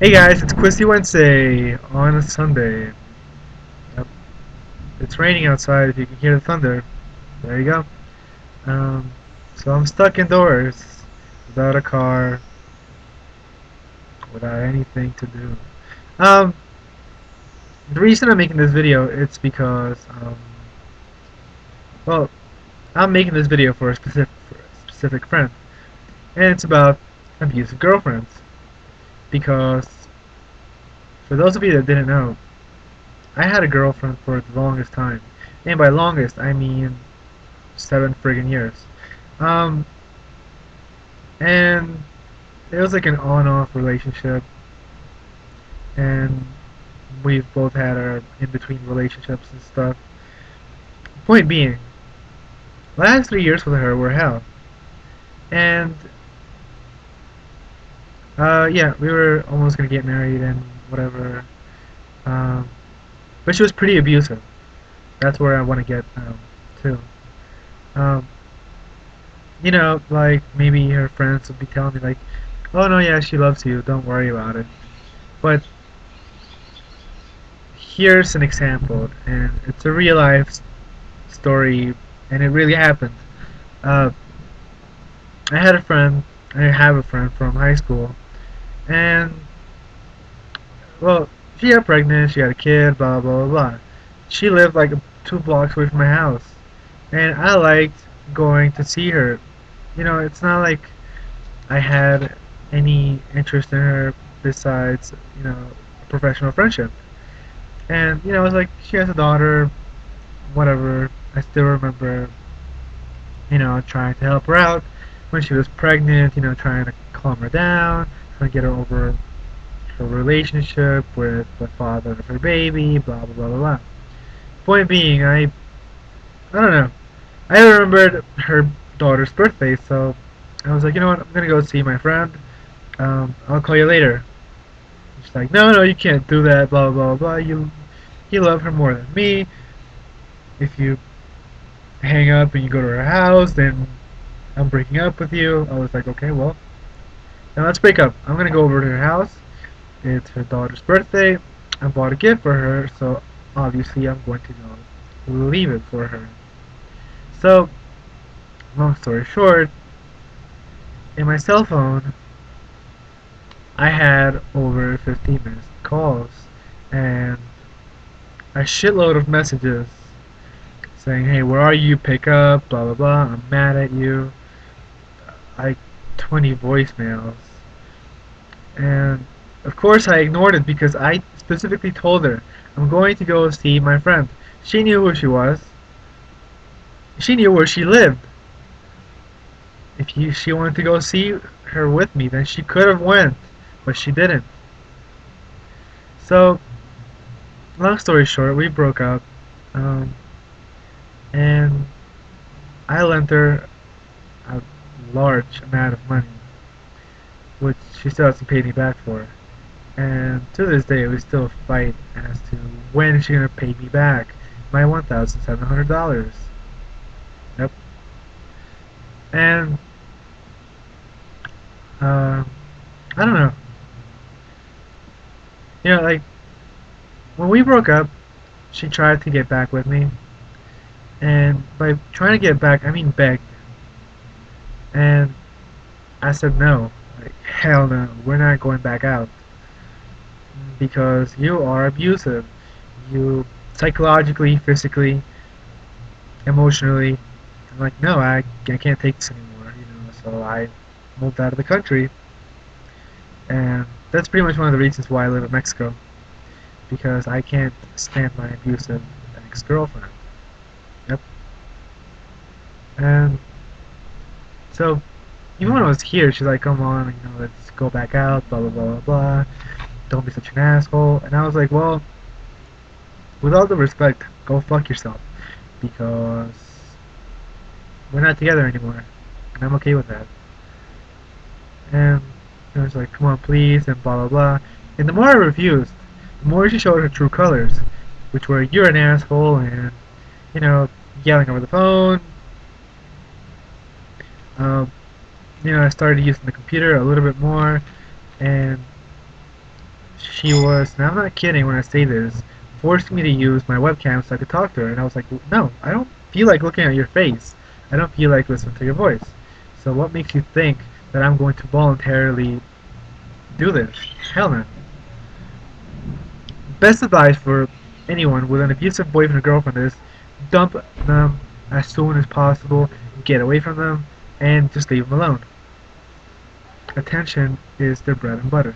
Hey guys, it's Quizzy Wednesday on a Sunday. Yep. It's raining outside if you can hear the thunder. There you go. Um, so I'm stuck indoors without a car, without anything to do. Um, the reason I'm making this video it's because well, I'm making this video for a specific friend, and it's about abusive girlfriends. Because for those of you that didn't know, I had a girlfriend for the longest time, and by longest I mean 7 friggin' years. Um, and it was like an on-off relationship, and we've both had our in-between relationships and stuff. Point being, last 3 years with her were hell, and yeah, we were almost gonna get married and whatever. Um, but she was pretty abusive. That's where I want to get to. Um, like maybe her friends would be telling me like, "Oh no, yeah, she loves you. Don't worry about it." But here's an example, and it's a real life story, and it really happened. Uh, I had a friend, I have a friend from high school, and well, she got pregnant, she got a kid, blah blah blah blah. She lived like 2 blocks away from my house, and I liked going to see her. It's not like I had any interest in her besides, a professional friendship. And it's like she has a daughter, whatever. I still remember trying to help her out when she was pregnant, trying to calm her down, trying to get her over her relationship with the father of her baby, blah blah blah blah blah. Point being, I don't know. I remembered her daughter's birthday, so I was like, you know what, I'm gonna go see my friend. I'll call you later. She's like, no, no, you can't do that, blah blah blah. You love her more than me. If you hang up and you go to her house, then I'm breaking up with you. I was like, okay, well, now let's break up. I'm gonna go over to her house. It's her daughter's birthday. I bought a gift for her, so obviously I'm going to go leave it for her. So, long story short, in my cell phone, I had over 15 minutes calls and a shitload of messages saying, hey, where are you? Pick up, blah blah blah. I'm mad at you. Like 20 voicemails. And of course I ignored it because I specifically told her I'm going to go see my friend. She knew who she was. She knew where she lived. If she wanted to go see her with me, then she could have went, but she didn't. So, long story short, we broke up, um, and I lent her a large amount of money, which she still hasn't paid me back for. And to this day, we still fight as to when she's gonna pay me back my $1,700. Yep. And uh, I don't know. Like when we broke up, she tried to get back with me, and by trying to get back, I mean begged. And I said no. Like hell no, we're not going back out because you are abusive. You psychologically, physically, emotionally. I'm like, no, I can't take this anymore. So I moved out of the country, and that's pretty much one of the reasons why I live in Mexico because I can't stand my abusive ex-girlfriend. Yep. And so even when I was here, she's like, come on, let's go back out, blah blah blah blah blah. Don't be such an asshole. And I was like, well, with all the respect, go fuck yourself because we're not together anymore, and I'm okay with that. And I was like, come on, please, and blah blah blah. And the more I refused, the more she showed her true colors, which were you're an asshole and you know yelling over the phone. I started using the computer a little bit more, and she was, and I'm not kidding when I say this, forced me to use my webcam so I could talk to her. And I was like, no, I don't feel like looking at your face. I don't feel like listening to your voice. So what makes you think that I'm going to voluntarily do this? Hell no. Best advice for anyone with an abusive boyfriend or girlfriend is dump them as soon as possible, get away from them, and just leave them alone. Attention is their bread and butter.